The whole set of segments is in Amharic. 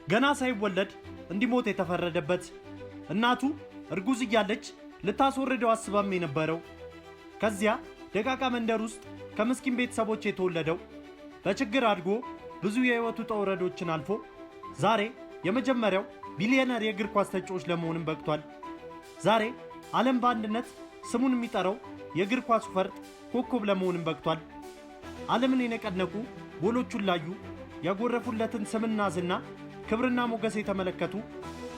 ገና ሳይወለድ እንዲሞት የተፈረደበት እናቱ እርጉዝ እያለች ልታስወርደው አስባም የነበረው ከዚያ ደቃቃ መንደር ውስጥ ከምስኪን ቤተሰቦች የተወለደው በችግር አድጎ ብዙ የህይወቱ ተወረዶችን አልፎ ዛሬ የመጀመሪያው ቢሊየነር የእግር ኳስ ተጫዋች ለመሆንም በቅቷል። ዛሬ ዓለም በአንድነት ስሙን የሚጠራው የእግር ኳሱ ፈርጥ ኮከብ ለመሆንም በቅቷል። ዓለምን የነቀነቁ ጎሎቹን ላዩ ያጎረፉለትን ስምና ዝና ክብርና ሞገስ የተመለከቱ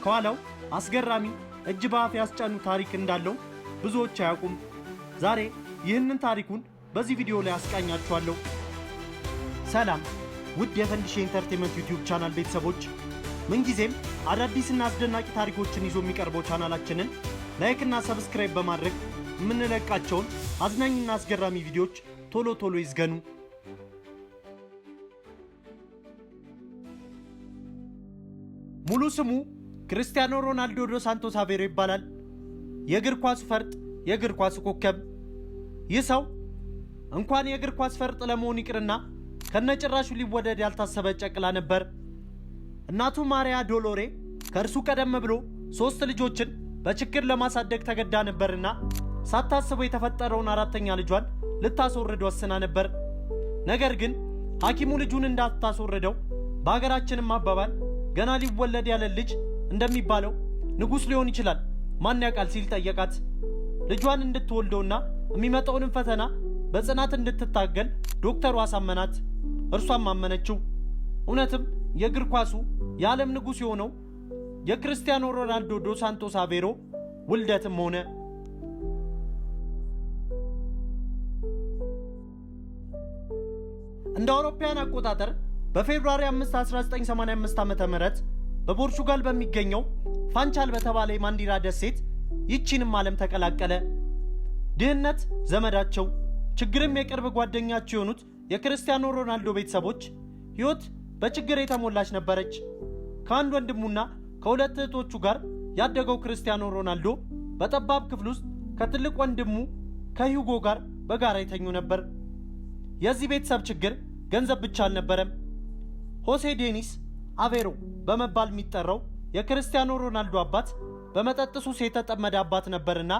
ከኋላው አስገራሚ እጅ በአፍ ያስጫኑ ታሪክ እንዳለው ብዙዎች አያውቁም። ዛሬ ይህንን ታሪኩን በዚህ ቪዲዮ ላይ አስቃኛችኋለሁ። ሰላም ውድ የፈንዲሼ ኢንተርቴይንመንት ዩቲዩብ ቻናል ቤተሰቦች፣ ምንጊዜም አዳዲስና አስደናቂ ታሪኮችን ይዞ የሚቀርበው ቻናላችንን ላይክ እና ሰብስክራይብ በማድረግ የምንለቃቸውን አዝናኝና አስገራሚ ቪዲዮዎች ቶሎ ይዝገኑ። ሙሉ ስሙ ክርስቲያኖ ሮናልዶ ዶስ ሳንቶስ አቬሮ ይባላል። የእግር ኳሱ ፈርጥ፣ የእግር ኳሱ ኮከብ። ይህ ሰው እንኳን የእግር ኳስ ፈርጥ ለመሆን ይቅርና ከነጭራሹ ሊወደድ ያልታሰበ ጨቅላ ነበር። እናቱ ማሪያ ዶሎሬ ከእርሱ ቀደም ብሎ 3 ልጆችን በችግር ለማሳደግ ተገዳ ነበርና ሳታስበው የተፈጠረውን አራተኛ ልጇን ልታስወርድ ወስና ነበር። ነገር ግን ሐኪሙ ልጁን እንዳታስወርደው በአገራችንም አባባል ገና ሊወለድ ያለ ልጅ እንደሚባለው ንጉሥ ሊሆን ይችላል ማን ያውቃል ሲል ጠየቃት። ልጇን እንድትወልደውና የሚመጣውንም ፈተና በጽናት እንድትታገል ዶክተሩ አሳመናት። እርሷም አመነችው። እውነትም የእግር ኳሱ የዓለም ንጉሥ የሆነው የክርስቲያኖ ሮናልዶ ዶስ ሳንቶስ አቬሮ ውልደትም ሆነ። እንደ አውሮፓውያን አቆጣጠር በፌብሩዋሪ 5 1985 ዓ.ም በፖርቹጋል በሚገኘው ፋንቻል በተባለ የማንዲራ ደሴት ይቺንም ዓለም ተቀላቀለ። ድህነት ዘመዳቸው፣ ችግርም የቅርብ ጓደኛቸው የሆኑት የክርስቲያኖ ሮናልዶ ቤተሰቦች ሕይወት በችግር የተሞላች ነበረች። ከአንድ ወንድሙና ከሁለት እህቶቹ ጋር ያደገው ክርስቲያኖ ሮናልዶ በጠባብ ክፍል ውስጥ ከትልቅ ወንድሙ ከሂውጎ ጋር በጋራ ይተኙ ነበር። የዚህ ቤተሰብ ችግር ገንዘብ ብቻ አልነበረም። ሆሴ ዴኒስ አቬሮ በመባል የሚጠራው የክርስቲያኖ ሮናልዶ አባት በመጠጥ ሱስ የተጠመደ አባት ነበርና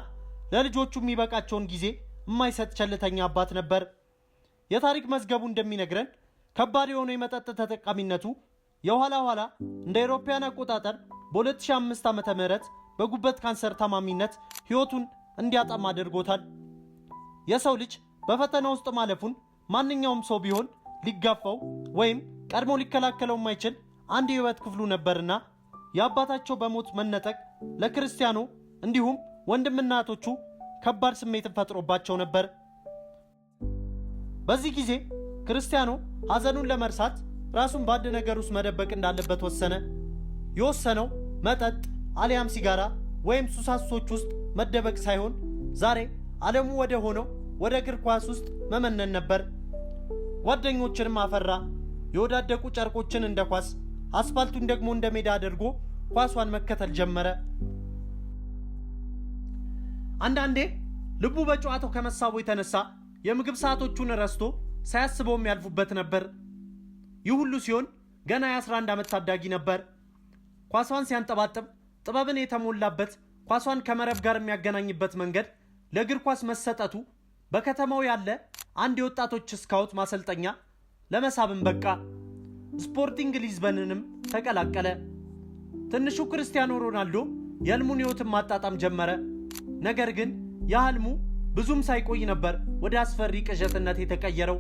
ለልጆቹ የሚበቃቸውን ጊዜ የማይሰጥ ቸልተኛ አባት ነበር። የታሪክ መዝገቡ እንደሚነግረን ከባድ የሆነው የመጠጥ ተጠቃሚነቱ የኋላ እንደ አውሮፓውያን አቆጣጠር በ2005 ዓ.ም በጉበት ካንሰር ታማሚነት ሕይወቱን እንዲያጣም አድርጎታል። የሰው ልጅ በፈተና ውስጥ ማለፉን ማንኛውም ሰው ቢሆን ሊጋፋው ወይም ቀድሞ ሊከላከለው የማይችል አንድ የሕይወት ክፍሉ ነበርና የአባታቸው በሞት መነጠቅ ለክርስቲያኖ እንዲሁም ወንድምና እህቶቹ ከባድ ስሜትን ፈጥሮባቸው ነበር። በዚህ ጊዜ ክርስቲያኖ ሐዘኑን ለመርሳት ራሱን በአንድ ነገር ውስጥ መደበቅ እንዳለበት ወሰነ። የወሰነው መጠጥ አሊያም ሲጋራ ወይም ሱሳሶች ውስጥ መደበቅ ሳይሆን ዛሬ ዓለሙ ወደ ሆነው ወደ እግር ኳስ ውስጥ መመነን ነበር። ጓደኞችንም አፈራ። የወዳደቁ ጨርቆችን እንደ ኳስ፣ አስፋልቱን ደግሞ እንደ ሜዳ አድርጎ ኳሷን መከተል ጀመረ። አንዳንዴ ልቡ በጨዋታው ከመሳቡ የተነሳ የምግብ ሰዓቶቹን ረስቶ ሳያስበውም ያልፉበት ነበር። ይህ ሁሉ ሲሆን ገና የ11 ዓመት ታዳጊ ነበር። ኳሷን ሲያንጠባጥብ ጥበብን የተሞላበት ኳሷን ከመረብ ጋር የሚያገናኝበት መንገድ ለእግር ኳስ መሰጠቱ በከተማው ያለ አንድ የወጣቶች ስካውት ማሰልጠኛ ለመሳብም በቃ። ስፖርቲንግ ሊዝበንንም ተቀላቀለ። ትንሹ ክርስቲያኖ ሮናልዶ የህልሙን ሕይወትን ማጣጣም ጀመረ። ነገር ግን የህልሙ ብዙም ሳይቆይ ነበር ወደ አስፈሪ ቅዠትነት የተቀየረው።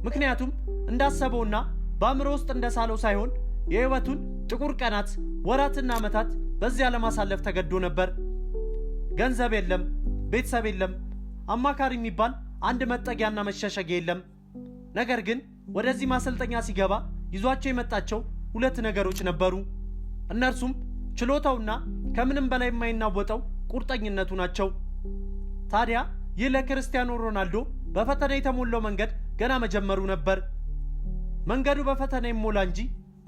ምክንያቱም እንዳሰበውና በአእምሮ ውስጥ እንደሳለው ሳይሆን የሕይወቱን ጥቁር ቀናት፣ ወራትና ዓመታት በዚያ ለማሳለፍ ተገዶ ነበር። ገንዘብ የለም፣ ቤተሰብ የለም፣ አማካሪ የሚባል አንድ መጠጊያና መሸሸጊያ የለም። ነገር ግን ወደዚህ ማሰልጠኛ ሲገባ ይዟቸው የመጣቸው 2 ነገሮች ነበሩ። እነርሱም ችሎታውና ከምንም በላይ የማይናወጠው ቁርጠኝነቱ ናቸው። ታዲያ ይህ ለክርስቲያኖ ሮናልዶ በፈተና የተሞላው መንገድ ገና መጀመሩ ነበር። መንገዱ በፈተና ይሞላ እንጂ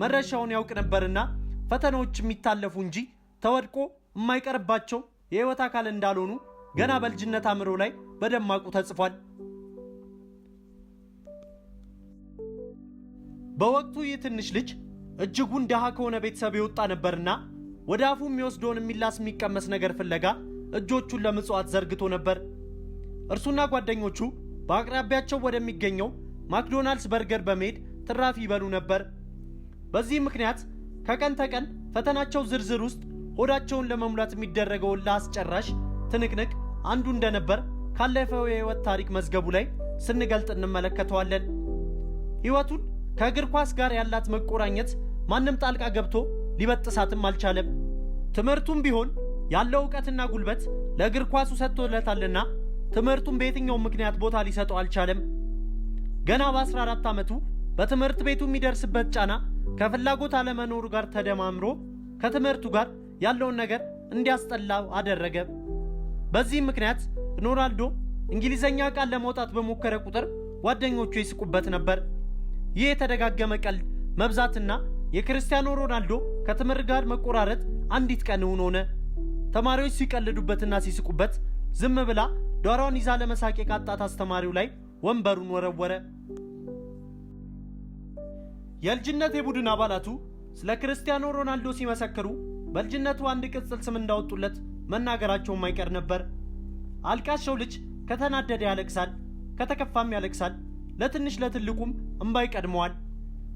መድረሻውን ያውቅ ነበርና ፈተናዎች የሚታለፉ እንጂ ተወድቆ የማይቀርባቸው የሕይወት አካል እንዳልሆኑ ገና በልጅነት አእምሮ ላይ በደማቁ ተጽፏል። በወቅቱ ይህ ትንሽ ልጅ እጅጉን ድሃ ከሆነ ቤተሰብ የወጣ ነበርና ወደ አፉ የሚወስደውን የሚላስ የሚቀመስ ነገር ፍለጋ እጆቹን ለምጽዋት ዘርግቶ ነበር። እርሱና ጓደኞቹ በአቅራቢያቸው ወደሚገኘው ማክዶናልድስ በርገር በመሄድ ትራፊ ይበሉ ነበር። በዚህ ምክንያት ከቀን ተቀን ፈተናቸው ዝርዝር ውስጥ ሆዳቸውን ለመሙላት የሚደረገውን ለአስጨራሽ ትንቅንቅ አንዱ እንደነበር ካለፈው የህይወት ታሪክ መዝገቡ ላይ ስንገልጥ እንመለከተዋለን። ህይወቱን ከእግር ኳስ ጋር ያላት መቆራኘት ማንም ጣልቃ ገብቶ ሊበጥሳትም አልቻለም። ትምህርቱም ቢሆን ያለው ዕውቀትና ጉልበት ለእግር ኳሱ ሰጥቶለታልና ትምህርቱን በየትኛው ምክንያት ቦታ ሊሰጠው አልቻለም። ገና በ14 ዓመቱ በትምህርት ቤቱ የሚደርስበት ጫና ከፍላጎት አለመኖሩ ጋር ተደማምሮ ከትምህርቱ ጋር ያለውን ነገር እንዲያስጠላው አደረገ። በዚህም ምክንያት ሮናልዶ እንግሊዘኛ ቃል ለማውጣት በሞከረ ቁጥር ጓደኞቹ ይስቁበት ነበር። ይህ የተደጋገመ ቀልድ መብዛትና የክርስቲያኖ ሮናልዶ ከትምህርት ጋር መቆራረጥ አንዲት ቀን እውን ሆነ። ተማሪዎች ሲቀልዱበትና ሲስቁበት ዝም ብላ ዶሯን ይዛ ለመሳቅ የቃጣት አስተማሪው ላይ ወንበሩን ወረወረ። የልጅነት የቡድን አባላቱ ስለ ክርስቲያኖ ሮናልዶ ሲመሰክሩ በልጅነቱ አንድ ቅጽል ስም እንዳወጡለት መናገራቸው ማይቀር ነበር። አልቃሻው ልጅ ከተናደደ ያለቅሳል፣ ከተከፋም ያለቅሳል፣ ለትንሽ ለትልቁም እንባ ይቀድመዋል።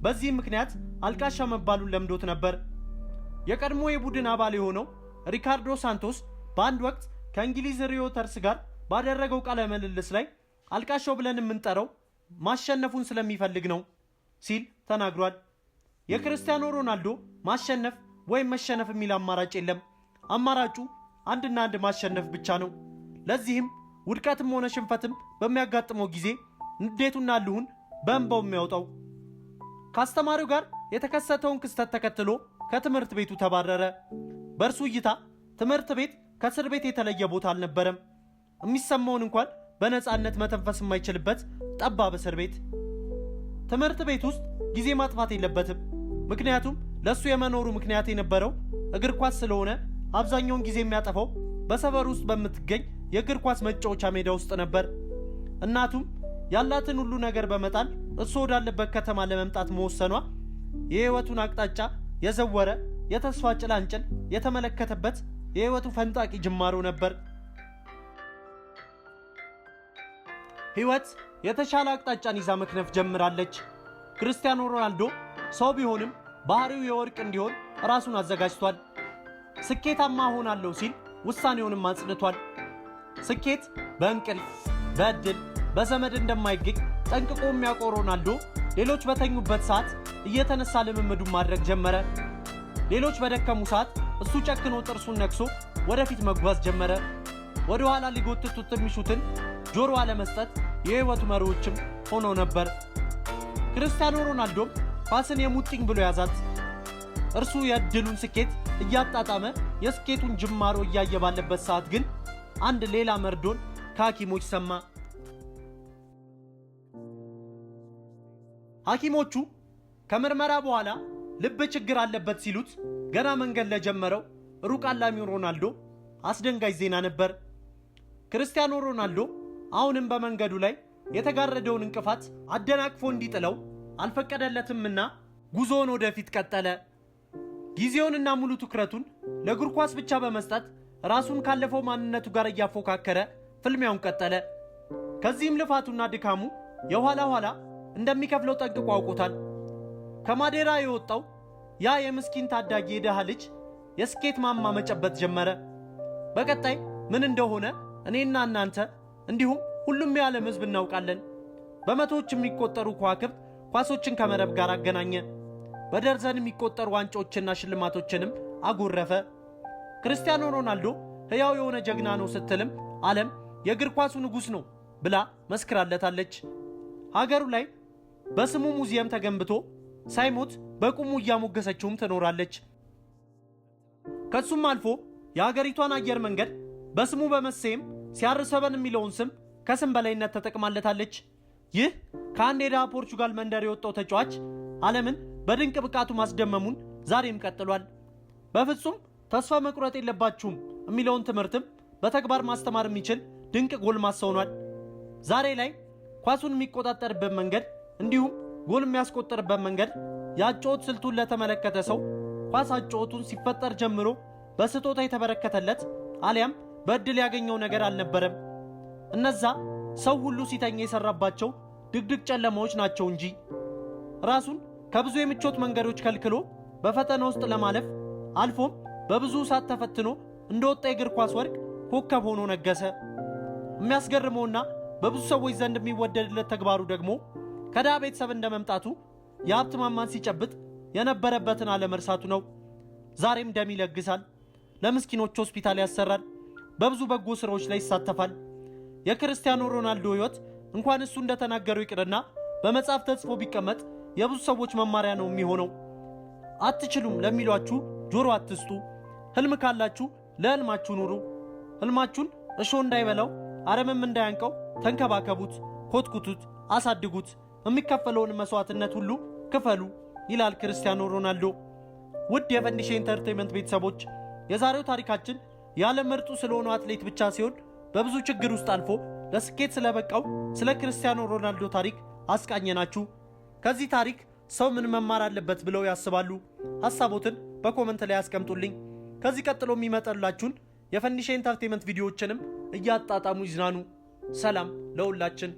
በዚህ ምክንያት አልቃሻ መባሉን ለምዶት ነበር። የቀድሞ የቡድን አባል የሆነው ሪካርዶ ሳንቶስ በአንድ ወቅት ከእንግሊዝ ሪዮተርስ ጋር ባደረገው ቃለ ምልልስ ላይ አልቃሻው ብለን የምንጠራው ማሸነፉን ስለሚፈልግ ነው ሲል ተናግሯል። የክርስቲያኖ ሮናልዶ ማሸነፍ ወይም መሸነፍ የሚል አማራጭ የለም። አማራጩ አንድና አንድ ማሸነፍ ብቻ ነው። ለዚህም ውድቀትም ሆነ ሽንፈትም በሚያጋጥመው ጊዜ ንዴቱና ልሁን በእንባው የሚያወጣው። ከአስተማሪው ጋር የተከሰተውን ክስተት ተከትሎ ከትምህርት ቤቱ ተባረረ። በእርሱ እይታ ትምህርት ቤት ከእስር ቤት የተለየ ቦታ አልነበረም። የሚሰማውን እንኳን በነፃነት መተንፈስ የማይችልበት ጠባብ እስር ቤት። ትምህርት ቤት ውስጥ ጊዜ ማጥፋት የለበትም። ምክንያቱም ለሱ የመኖሩ ምክንያት የነበረው እግር ኳስ ስለሆነ አብዛኛውን ጊዜ የሚያጠፋው በሰፈር ውስጥ በምትገኝ የእግር ኳስ መጫወቻ ሜዳ ውስጥ ነበር። እናቱም ያላትን ሁሉ ነገር በመጣል እሱ ወዳለበት ከተማ ለመምጣት መወሰኗ የህይወቱን አቅጣጫ የዘወረ የተስፋ ጭላንጭል የተመለከተበት የህይወቱ ፈንጣቂ ጅማሮ ነበር። ህይወት የተሻለ አቅጣጫን ይዛ መክነፍ ጀምራለች። ክርስቲያኖ ሮናልዶ ሰው ቢሆንም ባህሪው የወርቅ እንዲሆን ራሱን አዘጋጅቷል። ስኬታማ ሆናለሁ ሲል ውሳኔውንም አጽንቷል። ስኬት በእንቅልፍ በእድል በዘመድ እንደማይገኝ ጠንቅቆ የሚያውቀው ሮናልዶ ሌሎች በተኙበት ሰዓት እየተነሳ ልምምዱን ማድረግ ጀመረ። ሌሎች በደከሙ ሰዓት እሱ ጨክኖ ጥርሱን ነክሶ ወደፊት መጓዝ ጀመረ። ወደ ኋላ ሊጎትቱት የሚሹትን ጆሮ አለመስጠት የህይወቱ መሪዎችም ሆኖ ነበር። ክርስቲያኖ ሮናልዶም ኳስን የሙጥኝ ብሎ ያዛት። እርሱ የእድሉን ስኬት እያጣጣመ የስኬቱን ጅማሮ እያየ ባለበት ሰዓት ግን አንድ ሌላ መርዶን ከሐኪሞች ሰማ። ሐኪሞቹ ከምርመራ በኋላ ልብ ችግር አለበት ሲሉት ገና መንገድ ለጀመረው ሩቅ አላሚው ሮናልዶ አስደንጋጭ ዜና ነበር። ክርስቲያኖ ሮናልዶ አሁንም በመንገዱ ላይ የተጋረደውን እንቅፋት አደናቅፎ እንዲጥለው አልፈቀደለትምና ጉዞውን ወደፊት ቀጠለ። ጊዜውንና ሙሉ ትኩረቱን ለእግር ኳስ ብቻ በመስጠት ራሱን ካለፈው ማንነቱ ጋር እያፎካከረ ፍልሚያውን ቀጠለ። ከዚህም ልፋቱና ድካሙ የኋላ ኋላ እንደሚከፍለው ጠንቅቆ አውቆታል። ከማዴራ የወጣው ያ የምስኪን ታዳጊ የደሃ ልጅ የስኬት ማማ መጨበጥ ጀመረ። በቀጣይ ምን እንደሆነ እኔና እናንተ እንዲሁም ሁሉም የዓለም ሕዝብ እናውቃለን። በመቶዎች የሚቆጠሩ ከዋክብት ኳሶችን ከመረብ ጋር አገናኘ። በደርዘን የሚቆጠሩ ዋንጫዎችና ሽልማቶችንም አጎረፈ። ክርስቲያኖ ሮናልዶ ሕያው የሆነ ጀግና ነው ስትልም ዓለም የእግር ኳሱ ንጉሥ ነው ብላ መስክራለታለች። ሀገሩ ላይ በስሙ ሙዚየም ተገንብቶ ሳይሞት በቁሙ እያሞገሰችውም ትኖራለች። ከሱም አልፎ የሀገሪቷን አየር መንገድ በስሙ በመሰየም CR7 የሚለውን ስም ከስም በላይነት ተጠቅማለታለች። ይህ ከአንድ የድሃ ፖርቹጋል መንደር የወጣው ተጫዋች ዓለምን በድንቅ ብቃቱ ማስደመሙን ዛሬም ቀጥሏል። በፍጹም ተስፋ መቁረጥ የለባችሁም የሚለውን ትምህርትም በተግባር ማስተማር የሚችል ድንቅ ጎልማሳ ሆኗል። ዛሬ ላይ ኳሱን የሚቆጣጠርበት መንገድ እንዲሁም ጎል የሚያስቆጥርበት መንገድ የአጨዋወት ስልቱን ለተመለከተ ሰው ኳስ አጨዋወቱን ሲፈጠር ጀምሮ በስጦታ የተበረከተለት አሊያም በእድል ያገኘው ነገር አልነበረም። እነዛ ሰው ሁሉ ሲተኛ የሰራባቸው ድቅድቅ ጨለማዎች ናቸው እንጂ ራሱን ከብዙ የምቾት መንገዶች ከልክሎ በፈተና ውስጥ ለማለፍ አልፎም በብዙ ሰዓት ተፈትኖ እንደወጣ የእግር ኳስ ወርቅ ኮከብ ሆኖ ነገሰ። የሚያስገርመውና በብዙ ሰዎች ዘንድ የሚወደድለት ተግባሩ ደግሞ ከድሃ ቤተሰብ እንደመምጣቱ የሀብት ማማን ሲጨብጥ የነበረበትን አለመርሳቱ ነው። ዛሬም ደም ይለግሳል፣ ለምስኪኖች ሆስፒታል ያሰራል፣ በብዙ በጎ ስራዎች ላይ ይሳተፋል። የክርስቲያኖ ሮናልዶ ሕይወት እንኳን እሱ እንደተናገረው ይቅርና በመጽሐፍ ተጽፎ ቢቀመጥ የብዙ ሰዎች መማሪያ ነው የሚሆነው። አትችሉም ለሚሏችሁ ጆሮ አትስጡ። ህልም ካላችሁ ለህልማችሁ ኑሩ። ህልማችሁን እሾህ እንዳይበላው አረምም እንዳያንቀው ተንከባከቡት፣ ኮትኩቱት፣ አሳድጉት። የሚከፈለውን መስዋዕትነት ሁሉ ክፈሉ ይላል ክርስቲያኖ ሮናልዶ። ውድ የፈንዲሻ ኢንተርቴይንመንት ቤተሰቦች የዛሬው ታሪካችን የዓለም ምርጡ ስለሆነው አትሌት ብቻ ሲሆን በብዙ ችግር ውስጥ አልፎ ለስኬት ስለበቃው ስለ ክርስቲያኖ ሮናልዶ ታሪክ አስቃኘናችሁ። ከዚህ ታሪክ ሰው ምን መማር አለበት ብለው ያስባሉ? ሐሳቦትን በኮመንት ላይ ያስቀምጡልኝ። ከዚህ ቀጥሎ የሚመጣላችሁን የፈንዲሻ ኢንተርቴይንመንት ቪዲዮዎችንም እያጣጣሙ ይዝናኑ። ሰላም ለሁላችን።